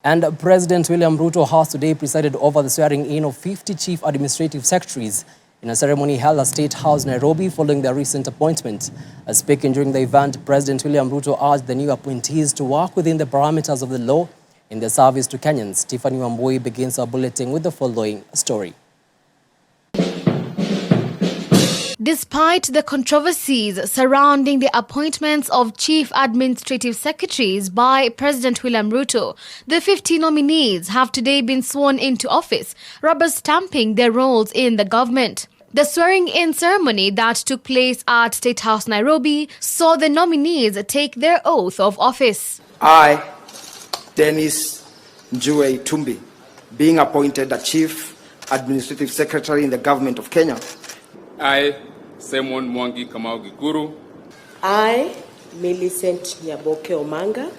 And President William Ruto has today presided over the swearing-in of 50 chief administrative secretaries in a ceremony held at State House, Nairobi, following their recent appointment. Speaking during the event, President William Ruto urged the new appointees to work within the parameters of the law in their service to Kenyans. Tiffany Wambui begins our bulletin with the following story. Despite the controversies surrounding the appointments of chief administrative secretaries by President William Ruto, the 50 nominees have today been sworn into office, rubber-stamping their roles in the government. The swearing-in ceremony that took place at State House, Nairobi, saw the nominees take their oath of office. I, Dennis Njue Tumbi, being appointed the Chief Administrative Secretary in the Government of Kenya. I, Simon Mwangi Kamau Gikuru. I, Millicent Nyaboke Omanga,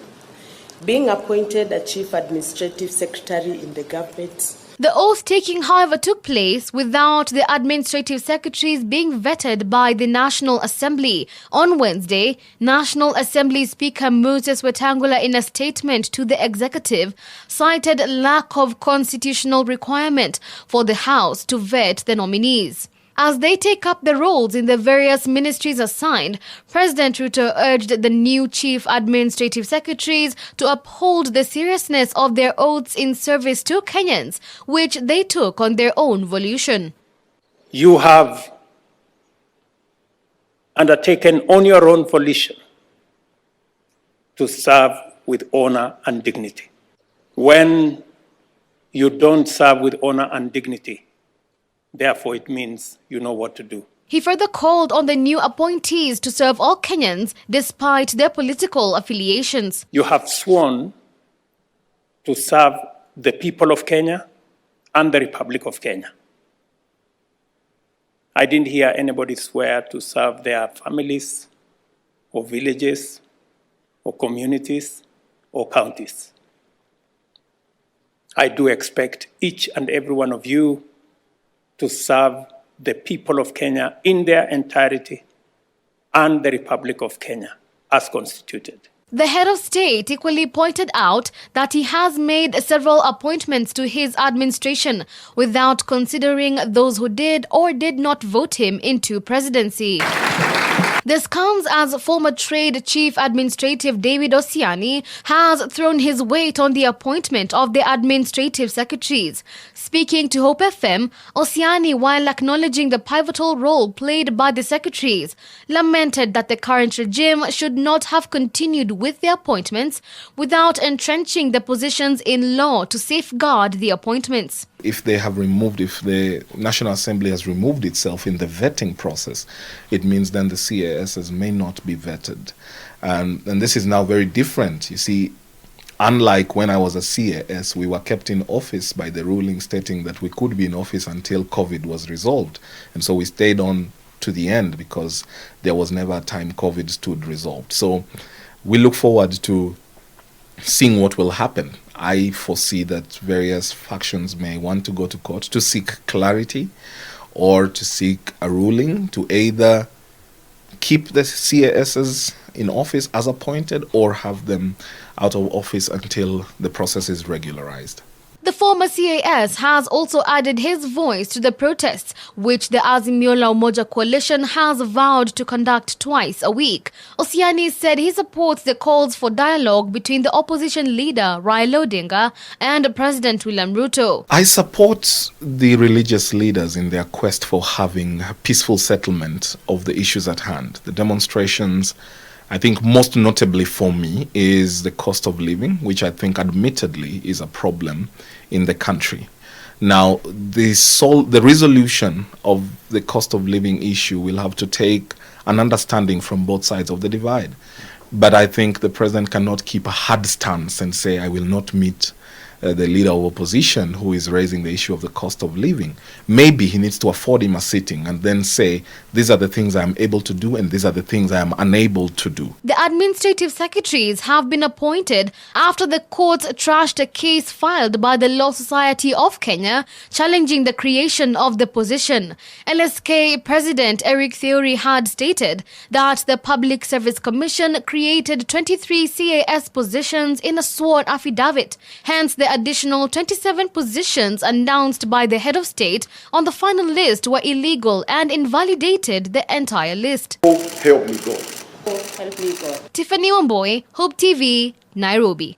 being appointed the Chief Administrative Secretary in the government. The oath-taking, however, took place without the administrative secretaries being vetted by the National Assembly. On Wednesday, National Assembly Speaker Moses Wetangula, in a statement to the executive, cited lack of constitutional requirement for the House to vet the nominees. As they take up the roles in the various ministries assigned, President Ruto urged the new chief administrative secretaries to uphold the seriousness of their oaths in service to Kenyans, which they took on their own volition. You have undertaken on your own volition to serve with honor and dignity. When you don't serve with honor and dignity, therefore, it means you know what to do. He further called on the new appointees to serve all Kenyans despite their political affiliations. You have sworn to serve the people of Kenya and the Republic of Kenya. I didn't hear anybody swear to serve their families or villages or communities or counties. I do expect each and every one of you to serve the people of Kenya in their entirety and the Republic of Kenya as constituted. The head of state equally pointed out that he has made several appointments to his administration without considering those who did or did not vote him into presidency. This comes as former Trade Chief Administrative David Osiani has thrown his weight on the appointment of the administrative secretaries. Speaking to Hope FM, Osiani, while acknowledging the pivotal role played by the secretaries, lamented that the current regime should not have continued with the appointments without entrenching the positions in law to safeguard the appointments. If the National Assembly has removed itself in the vetting process, it means then the CASs may not be vetted. And this is now very different. You see, unlike when I was a CAS, we were kept in office by the ruling stating that we could be in office until COVID was resolved. And so we stayed on to the end because there was never a time COVID stood resolved. So we look forward to seeing what will happen. I foresee that various factions may want to go to court to seek clarity or to seek a ruling to either keep the CASs in office as appointed or have them out of office until the process is regularized. The former CAS has also added his voice to the protests, which the Azimio la Umoja coalition has vowed to conduct twice a week. Osiani said he supports the calls for dialogue between the opposition leader Raila Odinga and President William Ruto. I support the religious leaders in their quest for having a peaceful settlement of the issues at hand. The demonstrations, I think most notably for me, is the cost of living, which I think admittedly is a problem in the country. Now, the resolution of the cost of living issue will have to take an understanding from both sides of the divide. But I think the president cannot keep a hard stance and say, I will not meet the leader of opposition who is raising the issue of the cost of living. Maybe he needs to afford him a sitting and then say, these are the things I am able to do and these are the things I am unable to do. The administrative secretaries have been appointed after the courts trashed a case filed by the Law Society of Kenya challenging the creation of the position. LSK President Eric Theory had stated that the Public Service Commission created 23 CAS positions in a sworn affidavit. Hence, the additional 27 positions announced by the head of state on the final list were illegal and invalidated the entire list. Help me God. Tiffany Wamboi, Hope TV, Nairobi.